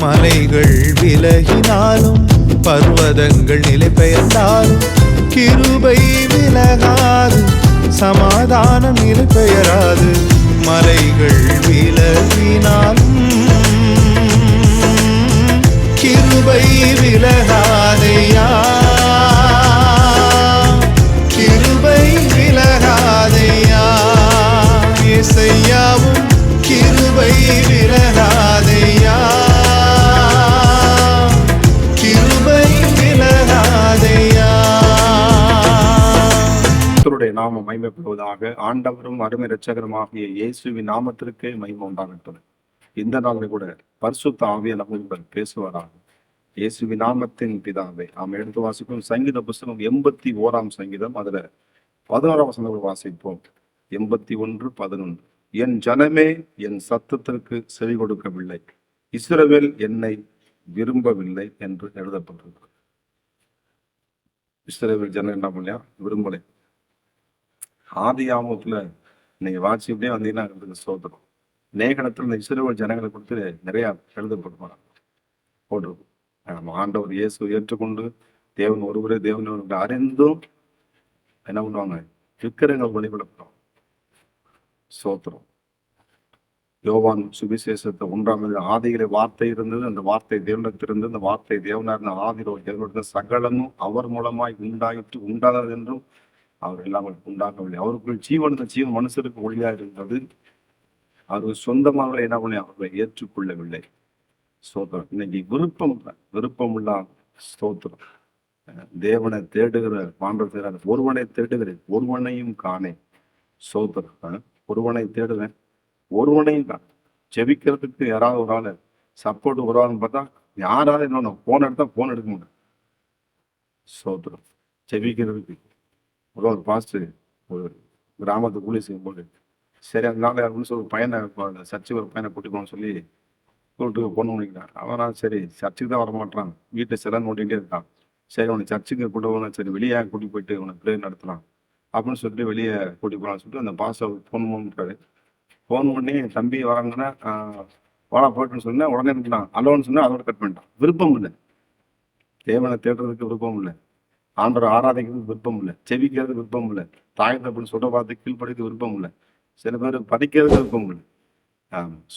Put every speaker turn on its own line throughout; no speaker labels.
மலைகள் விலகினாலும் பர்வதங்கள் நிலை பெயர்ந்தாலும் கிருபை விலகாது, சமாதானம் நிலை பெயராது. மலைகள் விலகினாலும் கிருபை விலகாதையா, கிருபை விலகாதையா. இசையாவும் கிருபை விலகாதையா, கிருபை விலகாதையா.
கர்த்தருடைய நாமம் மகிமைப்படுவதாக. ஆண்டவரும் அருமை இரட்சகருமாகிய இயேசுவின் நாமத்திற்கே மகிமை உண்டாகட்டும். இந்த நாளில் கூட பரிசுத்த ஆவியானவர் நம்முடன் பேசுவாராக. இயேசுவின் நாமத்தின் பிதாவே. நாம் எடுத்து வாசிப்போம் சங்கீத புஸ்தகம் 81 சங்கீதம், அதுல 11 வசனங்கள் வாசிப்போம். 81:11. என் ஜனமே என் சத்தத்திற்கு செவி கொடுக்கவில்லை, இஸ்ரவேல் என்னை விரும்பவில்லை என்று எழுதப்பட்டிருக்கு. இஸ்ரவேல் ஜனம் என்ன பண்ணலையா? விரும்பலை. ஆதியாமத்துல நீங்க வாட்சிப்படியே வந்தீங்கன்னா சோதனம் நேகனத்துல இந்த இஸ்ரவேல் ஜனங்களை கொடுத்து நிறைய எழுதப்படுவாங்க, போட்டிருக்கும். நம்ம ஆண்டவர் இயேசு ஏற்றுக்கொண்டு தேவன் ஒருவரே தேவன் அறிந்தும் என்ன பண்ணுவாங்க? விக்கிரங்கள் வழிபடப்படும். சோத்திரம். யோவான் சுவிசேஷத்தை 1 ஆதியிலே வார்த்தை இருந்தது, அந்த வார்த்தை தேவனிடத்திலிருந்து, அந்த வார்த்தை தேவனார் ஆதிரோட சகலமும் அவர் மூலமாய் உண்டாயிற்று, உண்டானது என்றும் அவர் எல்லாம் உண்டாகவில்லை. அவருக்குள் ஜீவன், இந்த ஜீவன் மனுஷருக்கு ஒளியா இருந்தது. அவர் சொந்தமாக என்ன பண்ணி அவர்களை ஏற்றுக்கொள்ளவில்லை. ஸ்தோத்திரம். இன்னைக்கு விருப்பம் ஸ்தோத்திரம். தேவனை தேடுகிற பாண்டவர் ஒருவனை தேடுகிறேன், ஒருவனையும் காணேன். ஸ்தோத்திரம். ஒருவனை தேடுவேன், ஒருவனையும் காணேன். செபிக்கிறதுக்கு யாராவது ஒரு ஆள் சப்போர்ட் வருவான்னு பார்த்தா யாராவது என்ன போன் எடுத்தா போன் எடுக்க முடியும். ஸ்தோத்திரம். செபிக்கிறதுக்கு ஒரு பாஸ்டர் ஒரு கிராமத்துக்கு கூலி செய்யும் போது, சரி அதனால அப்படின்னு சொல்லி பையனை சர்ச்சுக்கு ஒரு பையனை கூட்டிக்கணும்னு சொல்லி கூப்பிட்டு பொண்ணு முடிக்கிறான். அவனா சரி சர்ச்சுக்கு தான் வரமாட்டான், வீட்டை சில நோட்டிகிட்டே இருக்கான். சரி உனக்கு சர்ச்சுக்கு கூட்ட போகணும், சரி வெளியே கூட்டி போயிட்டு உனக்கு ப்ரேயர் நடத்தலாம் அப்படின்னு சொல்லிட்டு வெளியே கூட்டி போகலான்னு சொல்லிட்டு அந்த பாஸ்டர் ஃபோன் பண்ணிட்டாரு. ஃபோன் பண்ணி தம்பி வராங்கன்னா வாடா போயிட்டுன்னு சொன்னா உடனே இருக்கலாம் அலோன்னு சொன்னா அதோட கட் பண்ணிட்டான். விருப்பம் இல்லை, தேவனை தேடுறதுக்கு விருப்பம் இல்லை, ஆண்டவர் ஆராதிக்கிறதுக்கு விருப்பம் இல்லை, செவிக்கிறதுக்கு விருப்பம் இல்லை, தாய் தப்புன்னு சொல்ற பார்த்து கீழ்படிக்கு விருப்பம் இல்லை, சில பேர் படிக்கிறதுக்கு விருப்பம் இல்லை.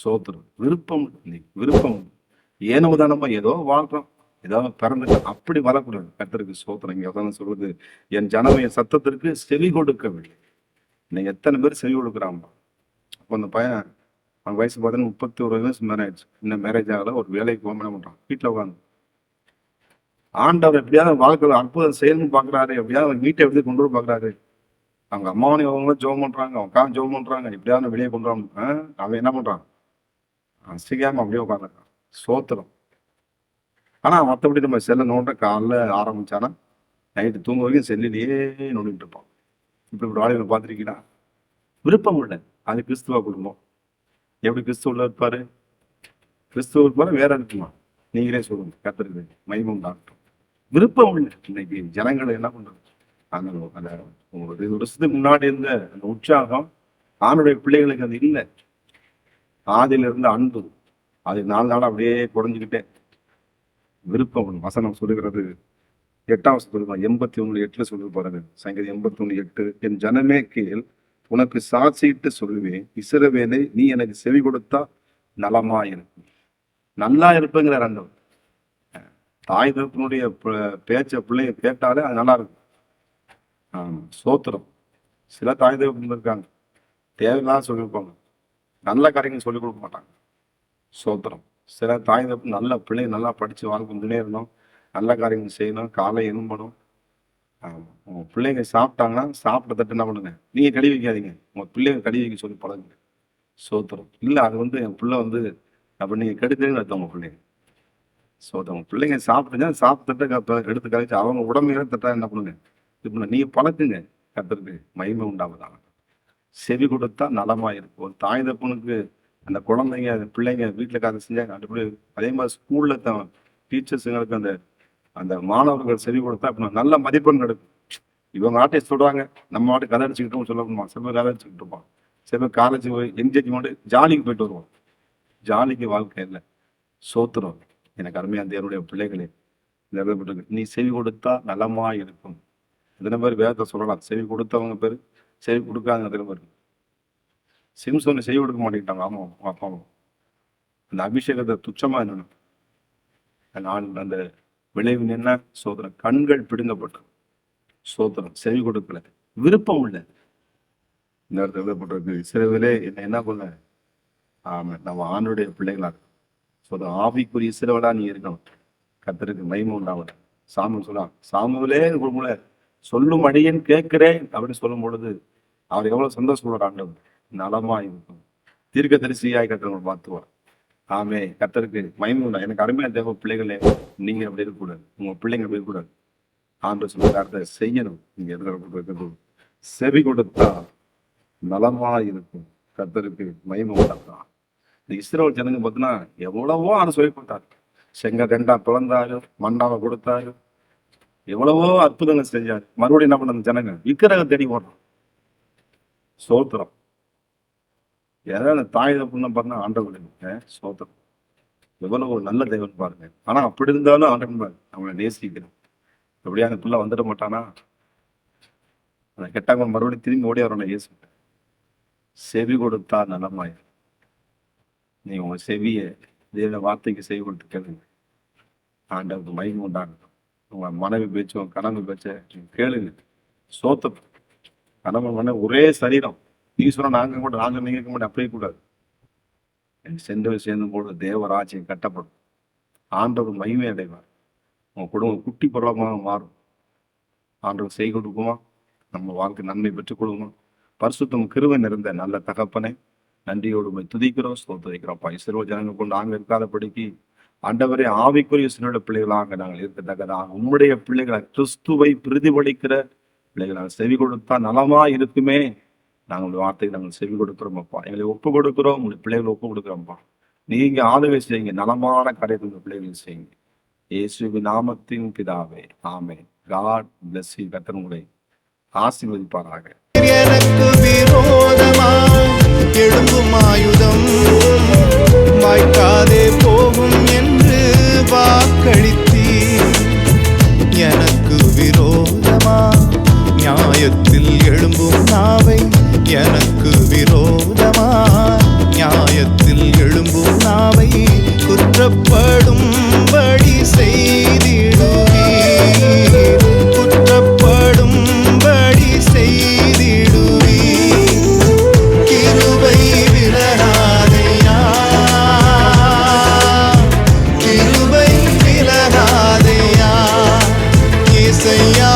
சோத்திரம். விருப்பம் விருப்பம் ஏனோ தானமா ஏதோ வாழ்றோம், ஏதோ பிறந்துட்டு அப்படி வரக்கூடாது. கர்த்தருக்கு சோத்திரம். இங்க உதாரணம் சொல்றது, என் ஜனமே சத்தத்திற்கு செவி கொடுக்கவில்லை. இன்னைக்கு எத்தனை பேர் செவி கொடுக்குறாங்க? அப்போ அந்த பையன் அவன் வயசு பார்த்தீங்கன்னா 31 வயசு மேரேஜ் ஆயிடுச்சு. இன்னும் மேரேஜ் ஆகல, ஒரு வேலைக்கு போக என்ன பண்றான்? வீட்டுல உட்காந்து ஆண்டவர் எப்படியாவது வாழ்க்கையில் அற்புதம் செய்யணும்னு பாக்குறாரு, எப்படியாவது வீட்டை எப்படி கொண்டு வர பாக்குறாரு. அவங்க அம்மாவனி அவங்களும் ஜோம் பண்றாங்க, அவங்க அக்கா ஜோம் பண்றாங்க, எப்படியாவது வெளியே கொண்டு வர. அவன் என்ன பண்றான்? அசிக்காம அப்படியே உட்காந்துருக்கான். சோத்திரம். ஆனா மற்றபடி நம்ம செல்ல நோண்ட காலைல ஆரம்பிச்சானா நைட்டு தூங்க வரைக்கும் செல்லிலேயே நோண்டிட்டு இருப்பான். இப்படி ஒரு ஆளுகளை பார்த்துருக்கீங்களா? விருப்பம் இல்லை. அது கிறிஸ்துவ குடும்பம். எப்படி கிறிஸ்துவ இருப்பாரு? கிறிஸ்துவ இருப்பாரு வேற இருக்குமா? நீங்களே சொல்லுங்க. கர்த்தருக்கு மகிமை உண்டாகட்டும். விருப்பம் இல்லை. இன்னைக்கு ஜனங்களை என்ன பண்றது? அந்த ஒரு 2 வருஷத்துக்கு முன்னாடி இருந்த அந்த உற்சாகம் ஆணுடைய பிள்ளைகளுக்கு அது இல்லை. ஆதியில இருந்த அன்பு அது 4 நாள் அப்படியே குறைஞ்சுக்கிட்டே. விருப்பம் வசனம் சொல்லுகிறது 8ஆம் வசனம் சொல்லுவாங்க. 81:8 சொல்லி பாருங்க. சங்கீதம் 81:8. என் ஜனமே கேள், உனக்கு சாட்சியிட்டு சொல்லுவேன், இஸ்ரவேலே நீ எனக்கு செவி கொடுத்தா நலமா இருக்கும். நல்லா இருப்பேங்கிற ஆண்டவர். தாய் தகப்பனுடைய பேச்ச பிள்ளைய கேட்டாலே அது நல்லா இருக்கும். சோத்திரம். சில தாய் தகப்பன் இருக்காங்க, தேவையில்லாத சொல்லியிருப்பாங்க, நல்ல காரியங்கள் சொல்லிக் கொடுக்க மாட்டாங்க. சோத்திரம். சில தாய் தகப்பன் நல்ல பிள்ளைங்க நல்லா படிச்சு வாழ்க்கை முன்னேறணும், நல்ல காரியங்கள் செய்யணும், காலை எலும்பணும். உங்க பிள்ளைங்க சாப்பிட்டாங்கன்னா சாப்பிட்ட தட்டு என்ன பண்ணுங்க? நீங்க கழுவி வைக்காதீங்க, உங்க பிள்ளைங்க கழுவி வைக்க சொல்லி பழகுங்க. சோத்திரம். இல்லை அது என் பிள்ளை அப்படி நீங்க கெடுக்கிறீங்கன்னு அர்த்தம். உங்க பிள்ளைங்க சோத்திரம். பிள்ளைங்க சாப்பிட்டுங்க, சாப்பிட்டு எடுத்து கழிச்சு அவங்க உடம்புகளை தட்டா என்ன பண்ணுங்க? இப்ப நீங்க பழக்குங்க. கர்த்தருக்கு மகிமை உண்டாவதாக. செவி கொடுத்தா நலமா இருக்கும். ஒரு தாய் தப்பனுக்கு அந்த குழந்தைங்க பிள்ளைங்க வீட்டுல காரணம் செஞ்சாங்க. அப்படி அதே மாதிரி ஸ்கூல்ல டீச்சர்ஸுங்களுக்கு அந்த அந்த மாணவர்கள் செவி கொடுத்தா இப்ப நல்ல மதிப்பெண் எடுக்கும். இவங்க ஆட்டை சொல்றாங்க, நம்ம ஆட்டு கதை அடிச்சுக்கிட்டோம் சொல்லணுமா? சில பேர் கதை அடிச்சுக்கிட்டு இருப்பான், சில பேர் காலேஜ் என்கேஜ்மெண்ட் ஜாலிக்கு போயிட்டு வருவோம். ஜாலிக்கு வாழ்க்கை இல்லை. சோத்திரம். எனக்கு அருமையான தேவனுடைய பிள்ளைகளே, எழுதப்பட்டிருக்கு, நீ செவி கொடுத்தா நலமா இருக்கும். எத்தனை பேர் வேதத்தை சொல்லலாம்? செவி கொடுத்தவங்க பேர், செவி கொடுக்காதவங்க எத்தனை பேர்? சிம்சோனை செவி கொடுக்க மாட்டேங்கிட்டாங்க. ஆமா, அப்பாவும் அந்த அபிஷேகத்தை துச்சமா என்னன்னு அந்த விளைவு என்ன? சோதனம். கண்கள் பிடுங்கப்பட்டது. சோதனம். செவி கொடுக்கல, விருப்பம் இல்லை. இந்த இடத்துல எழுதப்பட்டிருக்கு, இஸ்ரவேலே என்ன பண்ண? ஆமா, நம்ம ஆணுடைய பிள்ளைகளா இருக்கும். ஆவிக்குரிய இஸ்ரவேலா நீ இருக்கணும். கர்த்தருக்கு மகிமை உண்டாகும். சாமுவேல் சொல்லலாம், சாமுவேலே சொல்லும் அடியேன் கேட்கிறேன் அப்படின்னு சொல்லும் பொழுது அவர் எவ்வளவு சந்தோஷப்படுறாங்க. நலமா இருக்கும். தீர்க்கதரிசியாய் கர்த்தர் பார்த்துவார். ஆமே, கர்த்தருக்கு மகிமை உண்டா. எனக்கு அருமையான தேவ பிள்ளைகளே, நீங்க அப்படி இருக்கக்கூடாது, உங்க பிள்ளைங்க அப்படி இருக்கக்கூடாது. ஆண்டு சொல்ல காரியத்தை செய்யணும். நீங்க எதிர்ப்பு செவி கொடுத்தா நலமா இருக்கும். கர்த்தருக்கு மகிமை உண்டாதான். இந்த இஸ்ரவேல் ஜனங்க பார்த்தீங்கன்னா எவ்வளவோ ஆண்டு சொல்லி கொடுத்தாரு. செங்க 2 பிளந்தாரு, மண்ணாவை கொடுத்தாரு, எவ்வளவோ அற்புதங்கள் செஞ்சாரு. மறுபடியும் என்ன பண்ண ஜனங்க? விக்கிரக தேடி ஓடுறோம். சோத்திரம். ஏதாவது தாய் தப்புன்னு பாருங்க, ஆண்டவன் சோத்திரம். எவ்வளவு ஒரு நல்ல தெய்வம் பாருங்க. ஆனா அப்படி இருந்தாலும் ஆண்டவன் பாரு அவங்களை நேசிக்கிறேன். எப்படியா அந்த பிள்ளை வந்துட மாட்டானா? அந்த கெட்டாங்க மறுபடியும் திரும்பி ஓடி வரணும். இயேசு செவி கொடுத்தா நலமாயிரும். நீங்க உங்க செவிய தேவ வார்த்தைக்கு செவி கொடுத்து கேளுங்க. ஆண்டவருக்கு மகிமை உண்டாகட்டும். உங்க மனைவி பேச்சும் கணவன் பேச்ச கேளுங்க. சோத்தம். கணவன் மனைவி ஒரே சரீரம். நீ சொன்னா நாங்க கூட, நாங்க நீங்க கூட அப்படியே கூடாது. சென்று சேர்ந்தும் போது தேவராஜ்யம் கட்டப்படும். ஆண்டவர் மகிமை அடைவார். உங்க குடும்பம் குட்டி பொருளமாக மாறும். ஆண்டவர் செய் கொடுக்குமா? நம்ம வாழ்க்கை நன்மை பெற்றுக் கொடுக்குமா? பரிசுத்தம் கிருபை நிறைந்த நல்ல தகப்பனை நன்றியோடு துதிக்கிறோம், ஸ்தோத்திரிக்கிறோம். இஸ்ரவேல் ஜனங்கள் கொண்டு நாங்கள் இருக்காதபடிக்கு ஆண்டவரே ஆவிக்குரிய இஸ்ரவேல் பிள்ளைகளாக நாங்கள் இருக்கத்தக்கதாக உம்முடைய பிள்ளைகளை கிறிஸ்துவை பிரதிபலிக்கிற பிள்ளைகளாக செவி கொடுத்தா நலமா இருக்குமே. நாங்கள் வார்த்தைக்கு நாங்கள் செவி கொடுக்கிறோம்ப்பா. எங்களை ஒப்பு கொடுக்கிறோம், உங்களுடைய பிள்ளைகளை ஒப்பு கொடுக்குறோம்ப்பா. நீங்க ஆளுகை செய்யுங்க, நலமான காரியத்தை உங்க பிள்ளைகள் செய்யுங்க. இயேசுவின் நாமத்தின் பிதாவே, ஆமென். God bless you. கர்த்தர் உங்களை ஆசீர்வதிப்பாராக.
எனக்கு விரோதமாய் எழும்பும் ஆயுதம் வாய்க்காதே போகும் என்று வாக்களித்தீர். எனக்கு விரோதமாய் நியாயத்தில் எழும்பும் நாவை, எனக்கு விரோதமாய் நியாயத்தில் எழும்பும் நாவை குற்றப்படும்படி செய்திடுவீர். குற்றப்படும்படி செய்திடுவீர். கிருபை விலகாதையா, கிருபை விலகாதையா, இயேசையா.